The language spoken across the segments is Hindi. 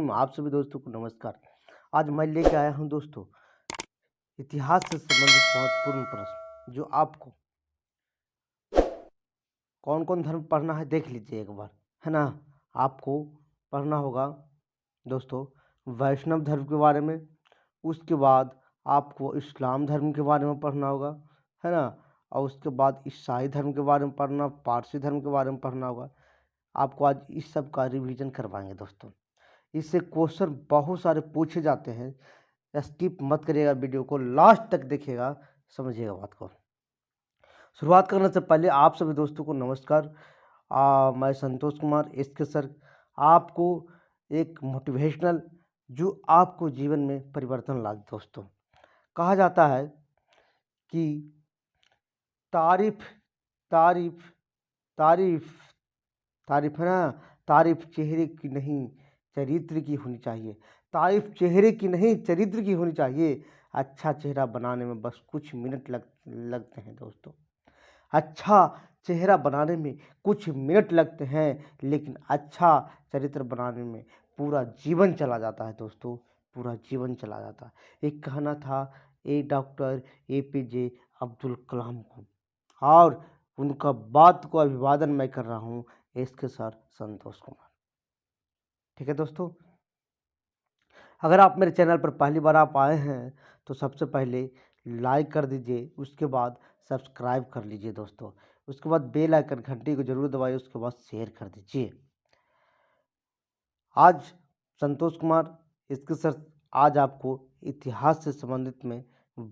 में आप सभी दोस्तों को नमस्कार। आज मैं लेके आया हूँ दोस्तों इतिहास से संबंधित महत्वपूर्ण प्रश्न, जो आपको कौन कौन धर्म पढ़ना है देख लीजिए एक बार, है ना। आपको पढ़ना होगा दोस्तों वैष्णव धर्म के बारे में, उसके बाद आपको इस्लाम धर्म के बारे में पढ़ना होगा, है ना। और उसके बाद ईसाई धर्म के बारे में पढ़ना, पारसी धर्म के बारे में पढ़ना होगा। आपको आज इस सब का रिवीजन करवाएंगे दोस्तों। इससे क्वेश्चन बहुत सारे पूछे जाते हैं। स्किप मत करिएगा, वीडियो को लास्ट तक देखिएगा, समझिएगा बात को। शुरुआत करने से पहले आप सभी दोस्तों को नमस्कार। मैं संतोष कुमार एसके सर आपको एक मोटिवेशनल जो आपको जीवन में परिवर्तन ला दे दोस्तों। कहा जाता है कि तारीफ तारीफ तारीफ तारीफ है ना, तारीफ चेहरे की नहीं चरित्र की होनी चाहिए। तारीफ चेहरे की नहीं चरित्र की होनी चाहिए। अच्छा चेहरा बनाने में बस कुछ मिनट लगते हैं दोस्तों। अच्छा चेहरा बनाने में कुछ मिनट लगते हैं, लेकिन अच्छा चरित्र बनाने में पूरा जीवन चला जाता है दोस्तों, पूरा जीवन चला जाता है। एक कहना था एक डॉक्टर APJ अब्दुल कलाम को, और उनका बात को अभिवादन मैं कर रहा हूँ इसके सर संतोष कुमार। ठीक है दोस्तों, अगर आप मेरे चैनल पर पहली बार आप आए हैं तो सबसे पहले लाइक कर दीजिए, उसके बाद सब्सक्राइब कर लीजिए दोस्तों, उसके बाद बेल आइकन घंटी को जरूर दबाइए, उसके बाद शेयर कर दीजिए। आज संतोष कुमार इसके सर आज आपको इतिहास से संबंधित में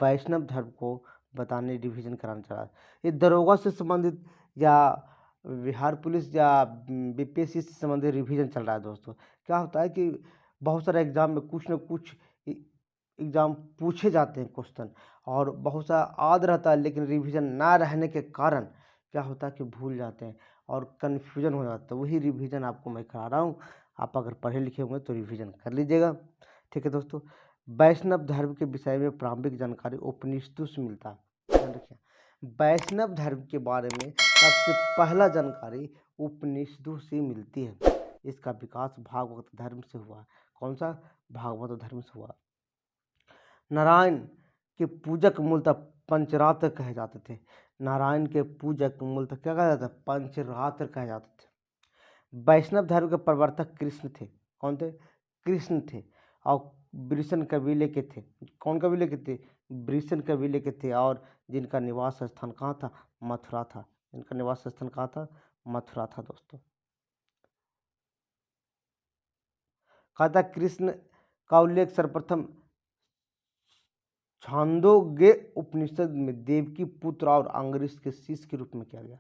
वैष्णव धर्म को बताने रिवीजन कराना चाह रहा है। ये दरोगा से संबंधित या बिहार पुलिस या BPSC से संबंधित रिवीजन चल रहा है दोस्तों। क्या होता है कि बहुत सारे एग्जाम में कुछ न कुछ एग्जाम पूछे जाते हैं क्वेश्चन, और बहुत सारा याद रहता है, लेकिन रिवीजन ना रहने के कारण क्या होता है कि भूल जाते हैं और कन्फ्यूजन हो जाता है। वही रिवीजन आपको मैं करा रहा हूँ। आप अगर पढ़े लिखे होंगे तो रिवीजन कर लीजिएगा। ठीक है दोस्तों, वैष्णव धर्म के विषय में प्रारंभिक जानकारी उपनिषदों से मिलता है। ध्यान रखिए, वैष्णव धर्म के बारे में सबसे पहला जानकारी उपनिषदों से मिलती है। इसका विकास भागवत धर्म से हुआ। कौन सा? भागवत धर्म से हुआ। नारायण के पूजक मूलतः पंचरात्र कहे जाते थे। नारायण के पूजक मूलतः क्या कहा जाता है? पंचरात्र कहे जाते थे। वैष्णव धर्म के प्रवर्तक कृष्ण थे। कौन थे? कृष्ण थे, और वृषण कबीले के थे। कौन कबीले के थे? वृषण कबीले के थे, और जिनका निवास स्थान कहाँ था? मथुरा था। जिनका निवास स्थान कहाँ था? मथुरा था दोस्तों। कहा था कृष्ण का उल्लेख सर्वप्रथम छांदोग्य उपनिषद में देवकी पुत्र और अंगरीष के शिष्य के रूप में किया गया।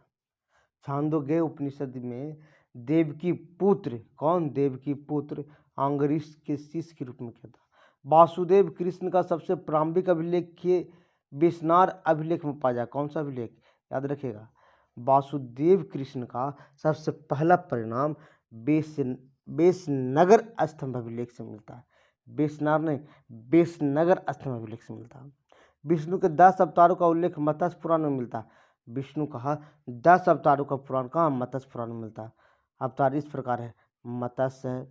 छांदोग्य उपनिषद में देवकी पुत्र, कौन? देवकी पुत्र अंगरीष के शिष्य के रूप में किया था। वासुदेव कृष्ण का सबसे प्रारंभिक अभिलेख विष्णार अभिलेख में पाया जाए। कौन सा अभिलेख? याद रखिएगा, वासुदेव कृष्ण का सबसे पहला परिणाम बेसनगर स्तंभ अभिलेख से मिलता है। बेसनार नहीं, बेसनगर स्तंभ अभिलेख से मिलता है। विष्णु के 10 अवतारों का उल्लेख मत्स्य पुराण में मिलता है। विष्णु का 10 अवतारों का पुराण कहाँ? मत्स्य पुराण में मिलता है। अवतार इस प्रकार है: मत्स्य है,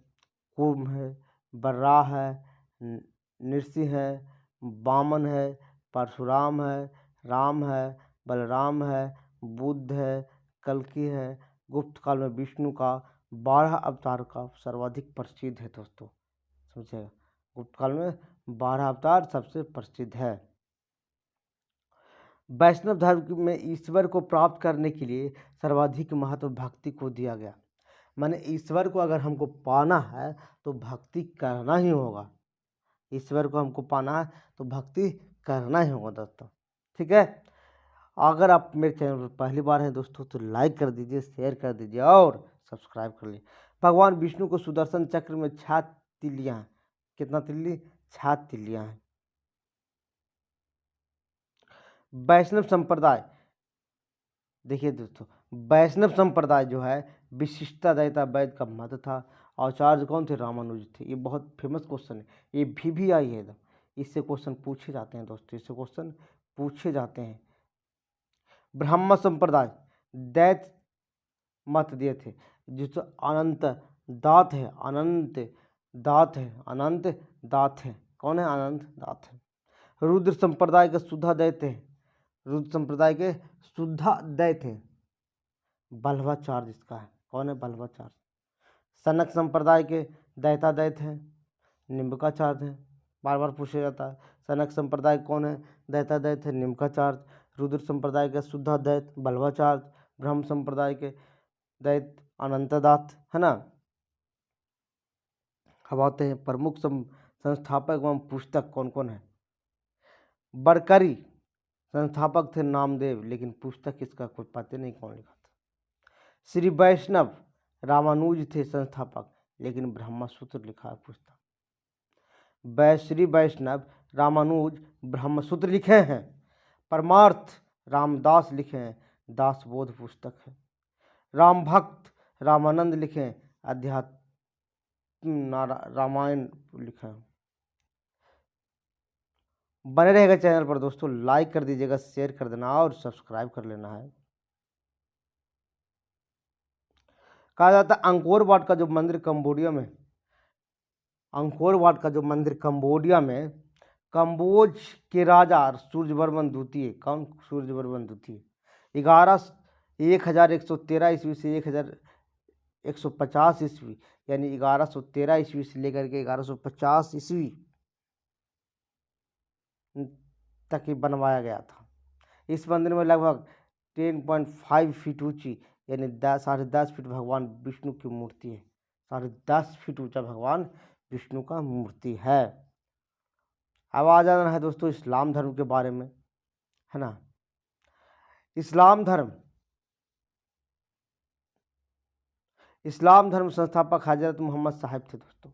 कूर्म है, बराह है, नृसिंह है, वामन है, परशुराम है, राम है, बलराम है, बुद्ध है, कल्कि है। गुप्त काल में विष्णु का 12 अवतार का सर्वाधिक प्रसिद्ध है दोस्तों, समझिएगा। गुप्त काल में 12 अवतार सबसे प्रसिद्ध है। वैष्णव धर्म में ईश्वर को प्राप्त करने के लिए सर्वाधिक महत्व भक्ति को दिया गया। माने ईश्वर को अगर हमको पाना है तो भक्ति करना ही होगा। ईश्वर को हमको पाना है तो भक्ति करना ही होगा दोस्तों। ठीक है, अगर आप मेरे चैनल पर पहली बार हैं दोस्तों तो लाइक कर दीजिए, शेयर कर दीजिए और सब्सक्राइब कर लीजिए। भगवान विष्णु को सुदर्शन चक्र में 6 तिल्लियाँ हैं। कितना तिल्ली? 6 तिल्लियाँ हैं। वैष्णव संप्रदाय, देखिए दोस्तों, वैष्णव संप्रदाय जो है विशिष्टाद्वैत वैद का मत था। आचार्य कौन थे? रामानुज थे। ये बहुत फेमस क्वेश्चन है, ये भी आई है एकदम। इससे क्वेश्चन पूछे जाते हैं दोस्तों, इससे क्वेश्चन पूछे जाते हैं। ब्रह्म संप्रदाय दैत मत दिए थे, जिससे अनंत दात है, अनंत दात है, अनंत दात है। कौन है? अनंत दात है। रुद्र संप्रदाय के शुद्धादैत्य हैं, रुद्र संप्रदाय के शुद्धादैत्य हैं, बल्लभाचार्य इसका है। कौन है? बल्लभाचार्य। सनक संप्रदाय के दैतादैत्य हैं, निम्बकाचार्य हैं। बार बार पूछा जाता है, सनक संप्रदाय कौन है? दैतादैत्य है, निम्बकाचार्य। रुद्र संप्रदाय के शुद्धादैत्य बल्लभाचार्य। ब्रह्म संप्रदाय के दैत्य अनंतदात, है ना। अब आते हैं प्रमुख संस्थापक एवं पुस्तक कौन कौन है। बरकरी संस्थापक थे नामदेव, लेकिन पुस्तक इसका कोई पता नहीं कौन लिखा था। श्री वैष्णव रामानुज थे संस्थापक, लेकिन ब्रह्मसूत्र लिखा है पुस्तक। श्री वैष्णव रामानुज ब्रह्मसूत्र लिखे हैं। परमार्थ रामदास लिखे हैं, दासबोध पुस्तक है। राम भक्त रामानंद लिखे हैं, अध्यात्म रामायण लिखा है। बने रहेगा चैनल पर दोस्तों, लाइक कर दीजिएगा, शेयर कर देना और सब्सक्राइब कर लेना है। कहा जाता है अंकोर वाट का जो मंदिर कंबोडिया में, अंकोर वाट का जो मंदिर कंबोडिया में, कंबोज के राजा सूर्यवर्मन द्वितीय, कौन? सूर्यवर्मन द्वितीय 1113 ईस्वी से 1150 ईस्वी, यानी 1113 ईस्वी से लेकर के 1150 ईस्वी तक ही बनवाया गया था। इस मंदिर में लगभग 10.5 फीट ऊंची, यानी 10.5 फीट भगवान विष्णु की मूर्ति है। 10.5 फीट ऊंचा भगवान विष्णु का मूर्ति है। अब आ जाना है दोस्तों इस्लाम धर्म के बारे में, है ना। इस्लाम धर्म संस्थापक हजरत मोहम्मद साहिब थे दोस्तों।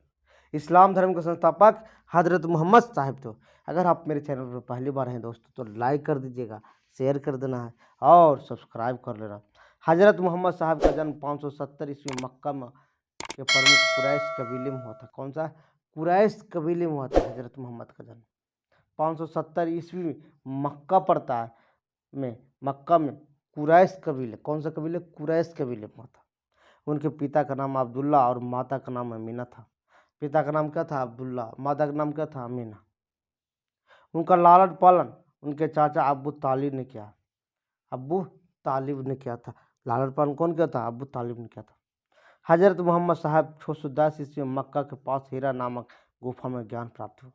इस्लाम धर्म के संस्थापक हजरत मोहम्मद साहिब थे। अगर आप मेरे चैनल पर पहली बार हैं दोस्तों तो लाइक कर दीजिएगा, शेयर कर देना है और सब्सक्राइब कर लेना। हजरत मोहम्मद साहब का जन्म 570 ईस्वी मक्का में के प्रमुख कुरैश कबीले में हुआ था। कौन सा? कुरैश कबीले में हुआ था हजरत मोहम्मद का जन्म। 570 ईस्वी में मक्का पड़ता है में, मक्का में कुरैश कबीले, कौन सा कबीले? कुरैश कबीले में हुआ था। उनके पिता का नाम अब्दुल्ला और माता का नाम अमीना था। पिता का नाम क्या था? अब्दुल्ला। माता का नाम क्या था? अमीना। उनका लालन पालन उनके चाचा अब्बू तालिब ने किया। अब्बू तालिब ने किया था। लालन पालन कौन किया था? अब्बू तालिब ने किया था। हजरत मोहम्मद साहब 610 ईस्वी में मक्का के पास हीरा नामक गुफा में ज्ञान प्राप्त हुआ।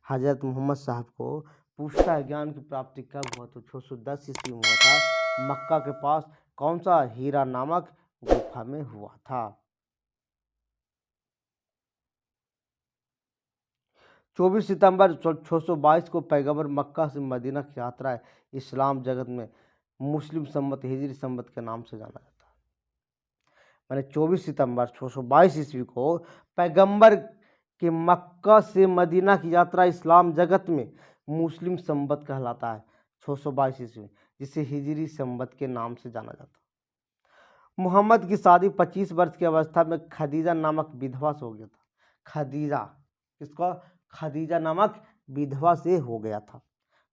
हजरत मोहम्मद साहब को पूछता है ज्ञान की प्राप्ति कब हुआ, तो 610 ईस्वी में हुआ था। मक्का के पास कौन सा? हीरा नामक गुफा में हुआ था। 24 सितंबर 622 को पैगंबर मक्का से मदीना की यात्रा इस्लाम जगत में मुस्लिम संवत हिजरी संवत के नाम से जाना जाता है। मैंने 24 सितंबर 622 ईस्वी को पैगंबर के मक्का से मदीना की यात्रा इस्लाम जगत में मुस्लिम संवत कहलाता है 622 ईस्वी, जिसे हिजरी संवत के नाम से जाना जाता है। मोहम्मद की शादी 25 वर्ष की अवस्था में खदीजा नामक विधवा से हो गया था। खदीजा, किसका? खदीजा नामक विधवा से हो गया था।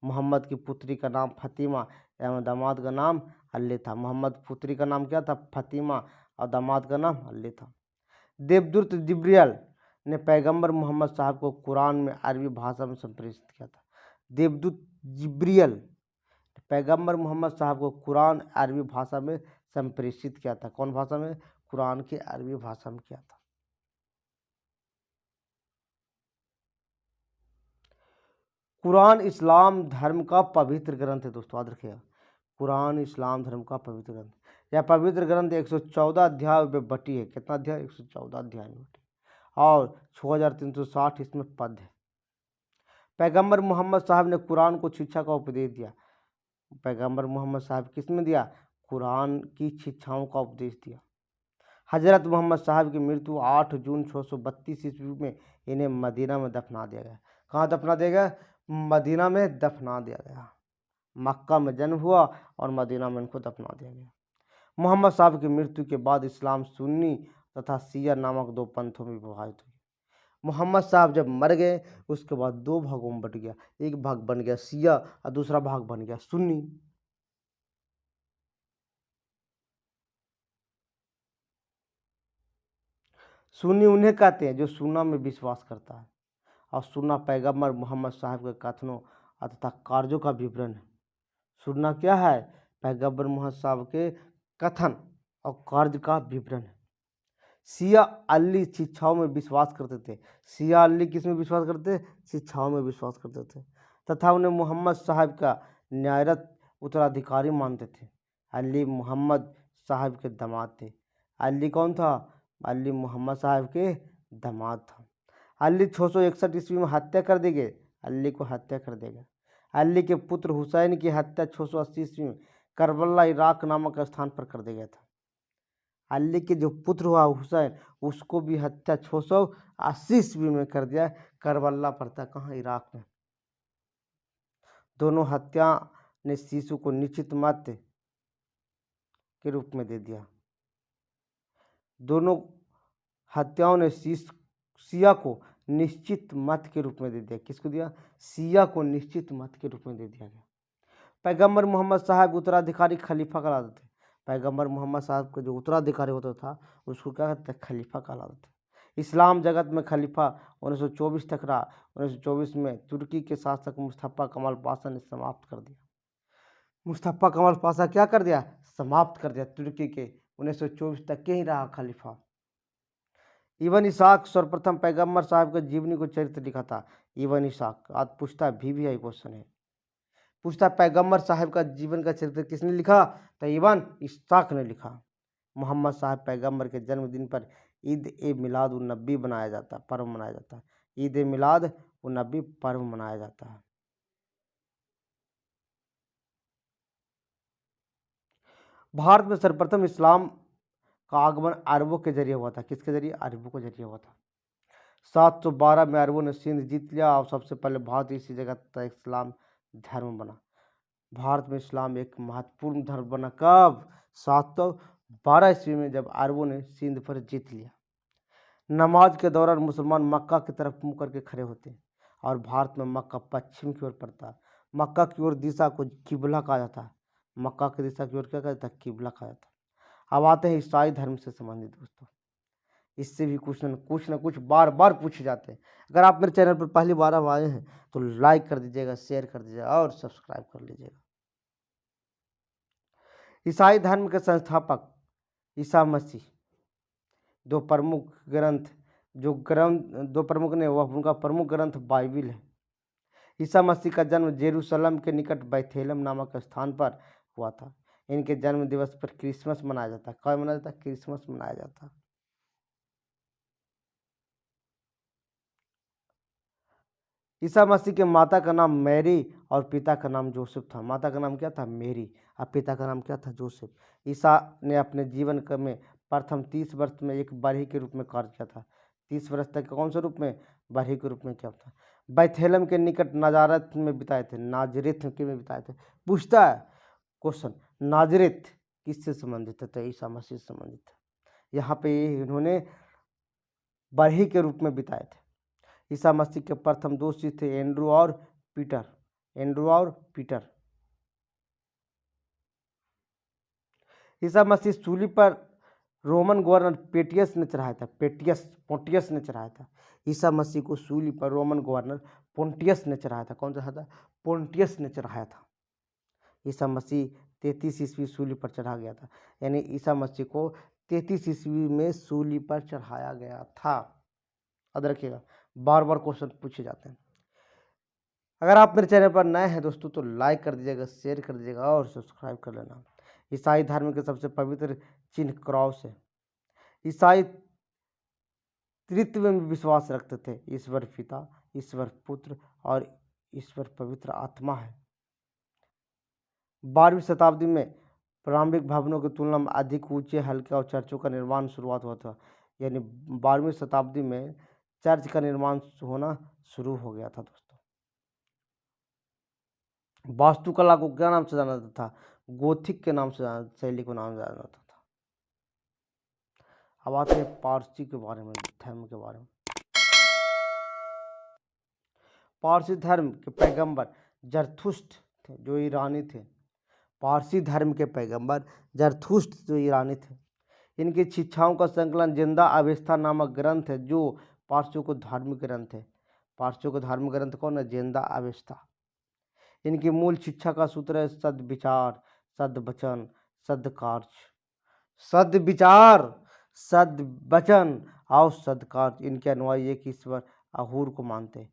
मोहम्मद की पुत्री का नाम फतीमा एवं दामाद का नाम अली था। मोहम्मद पुत्री का नाम क्या था? फतीमा, और दामाद का नाम अली था। देवदूत जिब्रियल ने पैगंबर मोहम्मद साहब को कुरान में अरबी भाषा में संप्रेषित किया था। देवदूत जिब्रियल पैगंबर मोहम्मद साहब को कुरान अरबी भाषा में संप्रेषित किया था। कौन भाषा में? कुरान के अरबी भाषा में किया था। कुरान इस्लाम धर्म का पवित्र ग्रंथ है दोस्तों, याद रखिएगा। कुरान इस्लाम धर्म का पवित्र ग्रंथ। यह पवित्र ग्रंथ 114 अध्याय में बटी है। कितना अध्याय? 114 अध्याय में बटी, और 6360 इसमें पद है। पैगंबर मोहम्मद साहब ने कुरान को शिक्षा का उपदेश दिया। पैगंबर मोहम्मद साहब किसमें दिया? कुरान की शिक्षाओं का उपदेश दिया। हजरत मोहम्मद साहब की मृत्यु 8 जून 632 ईस्वी में इन्हें मदीना में दफना दिया गया। कहाँ दफना दिया गया? मदीना में दफना दिया गया। मक्का में जन्म हुआ और मदीना में इनको दफना दिया गया। मोहम्मद साहब की मृत्यु के बाद इस्लाम सुन्नी तथा शिया नामक दो पंथों में विभाजित हुआ। मोहम्मद साहब जब मर गए उसके बाद दो भागों में बट गया। एक भाग बन गया शिया और दूसरा भाग बन गया सुन्नी। सुन्नी उन्हें कहते हैं जो सुन्ना में विश्वास करता है, और सुन्ना पैगंबर मोहम्मद साहब के कथनों तथा कार्यों का विवरण है। सुन्ना क्या है? पैगंबर मोहम्मद साहब के कथन और कार्य का विवरण है। शिया अली शिक्षाओं में विश्वास करते थे। शिया अली किस में विश्वास करते थे? शिक्षाओं में विश्वास करते थे, तथा उन्हें मोहम्मद साहब का न्यायरत उत्तराधिकारी मानते थे। अली मोहम्मद साहब के दामाद थे। अली कौन था? अली मोहम्मद साहब के दामाद था। अली 661 ईस्वी में हत्या कर दी गई। अली को हत्या कर दिया गया। अली के पुत्र हुसैन की हत्या 680 ईस्वी में करबला इराक नामक स्थान पर कर दिया गया था। अली के जो पुत्र हुआ हुसैन, उसको भी हत्या 680 ईस्वी में कर दिया, करबला पड़ता कहाँ? इराक में। दोनों हत्या ने शिशु को निश्चित मत के रूप में दे दिया। दोनों हत्याओं ने शिया को निश्चित मत के रूप में दे दिया। किसको दिया? शिया को निश्चित मत के रूप में दे दिया गया। पैगंबर मोहम्मद साहब उत्तराधिकारी खलीफा कहलाते थे। पैगंबर मोहम्मद साहब का जो उत्तराधिकारी होता था उसको क्या कहते थे? खलीफा कहलाते थे। इस्लाम जगत में खलीफा 1924 तक रहा। 1924 में तुर्की के शासक मुस्तफ़ा कमाल पाशा ने समाप्त कर दिया। मुस्तफ़ा कमाल पाशा क्या कर दिया? समाप्त कर दिया। तुर्की के 1924 तक के ही रहा खलीफा। इब्न इसाक सर्वप्रथम पैगंबर साहब के जीवनी को चरित्र लिखा था। इब्न इसाक आज पूछता भी है क्वेश्चन है, पूछता पैगंबर साहब का जीवन का चरित्र किसने लिखा? तो इब्न इसाक ने लिखा। मोहम्मद साहब पैगंबर के जन्मदिन पर ईद ए मिलाद उन नबी बनाया जाता, पर्व मनाया जाता है। ईद ए मिलाद उन नबी पर्व मनाया जाता है। भारत में सर्वप्रथम इस्लाम का आगमन अरबों के जरिए हुआ था। किसके जरिए? अरबों के जरिए हुआ था। 712 में अरबों ने सिंध जीत लिया और सबसे पहले भारत इसी जगह तक इस्लाम धर्म बना। भारत में इस्लाम एक महत्वपूर्ण धर्म बना कब? 712 ईस्वी में, जब अरबों ने सिंध पर जीत लिया। नमाज के दौरान मुसलमान मक्का की तरफ मुंह करके खड़े होते हैं और भारत में मक्का पश्चिम की ओर पड़ता है। मक्का की ओर दिशा को किबला कहा जाता है। मक्का की दिशा की ओर क्या कहा जाता है? किबला कहा जाता है। अब आते हैं ईसाई धर्म से संबंधित दोस्तों। इससे भी कुछ न कुछ बार बार पूछे जाते हैं। अगर आप मेरे चैनल पर पहली बार आए हैं तो लाइक कर दीजिएगा, शेयर कर दीजिएगा और सब्सक्राइब कर लीजिएगा। ईसाई धर्म के संस्थापक ईसा मसीह। दो प्रमुख ने, वह उनका प्रमुख ग्रंथ बाइबिल है। ईसा मसीह का जन्म जेरूशलम के निकट बैथेलम नामक स्थान पर हुआ था। इनके जन्म दिवस पर क्रिसमस मनाया जाता है। कब मनाया जाता है? क्रिसमस मनाया जाता है। ईसा मसीह के माता का नाम मैरी और पिता का नाम जोसेफ था। माता का नाम क्या था? मैरी, और पिता का नाम क्या था? जोसेफ। ईसा ने अपने जीवन में प्रथम 30 वर्ष में एक बरही के रूप में कार्य किया था। 30 वर्ष तक कौन से रूप में? बरही के रूप में किया था। बैथेलम के निकट नाजारत में बिताए थे। नाजरेथ के में बिताए थे। पूछता है क्वेश्चन, नाजरेथ किससे संबंधित है? तो ईसा मसीह से संबंधित है। यहाँ पे इन्होंने बरही के रूप में बिताए थे। ईसा मसीह के प्रथम दो शिष्य थे एंड्रू और पीटर। एंड्रू और पीटर। ईसा मसीह सूली पर रोमन गवर्नर पोंटियस ने चढ़ाया था। पोंटियस ने चढ़ाया था। ईसा मसीह को सूली पर रोमन गवर्नर पोंटियस ने चढ़ाया था। कौन चढ़ाया था? पोंटियस ने चढ़ाया था। ईसा मसीह 33 ईस्वी सूली पर चढ़ा गया था। यानी ईसा मसीह को 33 ईस्वी में सूली पर चढ़ाया गया था। याद रखिएगा, बार बार क्वेश्चन पूछे जाते हैं। अगर आप मेरे चैनल पर नए हैं दोस्तों तो लाइक कर दीजिएगा, शेयर कर दीजिएगा और सब्सक्राइब कर लेना। ईसाई धर्म के सबसे पवित्र चिन्ह क्रॉस है। ईसाई त्रित्व में विश्वास रखते थे। ईश्वर पिता, ईश्वर पुत्र और ईश्वर पवित्र आत्मा है। 12वीं शताब्दी में प्रारंभिक भवनों की तुलना में अधिक ऊंचे, हल्के और चर्चों का निर्माण शुरुआत हुआ था। यानी 12वीं शताब्दी में चर्च का निर्माण होना शुरू हो गया था दोस्तों। वास्तुकला को क्या नाम से जाना जाता था? गोथिक के नाम से शैली को नाम जाना जाता था। अब आते हैं पारसी के बारे में, धर्म के बारे में। पारसी धर्म के पैगंबर जरथुस्ट थे, जो ईरानी थे। पारसी धर्म के पैगंबर जरथुस्ट जो ईरानी थे। इनकी शिक्षाओं का संकलन जिंदा अवस्था नामक ग्रंथ है, जो पारसियों को धार्मिक ग्रंथ है। पारसियों को धार्मिक ग्रंथ कौन है? जिंदा अवस्था। इनकी मूल शिक्षा का सूत्र है सद्विचार, सद्वचन, सद्कार्य। सद्विचार, सद्वचन और सद्कार्य। इनके अनुयायी एक ईश्वर अहूर को मानते हैं।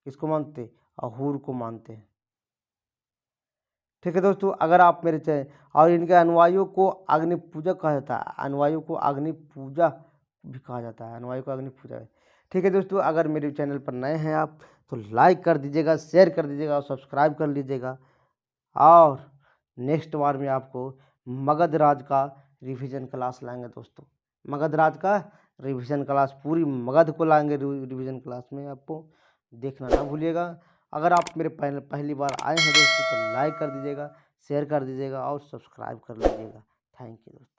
किसको मानते? अहूर को मानते हैं। ठीक है दोस्तों, अगर आप मेरे चैनल और इनके अनुयायियों को अग्नि पूजक कहा जाता है। अनुयायियों को अग्नि पूजा भी कहा जाता है। अनुयायियों को अग्नि पूजा। ठीक है दोस्तों, अगर मेरे चैनल पर नए हैं आप तो लाइक कर दीजिएगा, शेयर कर दीजिएगा और सब्सक्राइब कर लीजिएगा। और नेक्स्ट बार में आपको मगध राज का रिवीजन क्लास लाएंगे दोस्तों। मगध राज का रिवीजन क्लास, पूरी मगध को लाएंगे रिवीजन क्लास में, आपको देखना ना भूलिएगा। अगर आप मेरे पहली बार आए हैं दोस्तों तो लाइक कर दीजिएगा, शेयर कर दीजिएगा और सब्सक्राइब कर लीजिएगा। थैंक यू दोस्तों।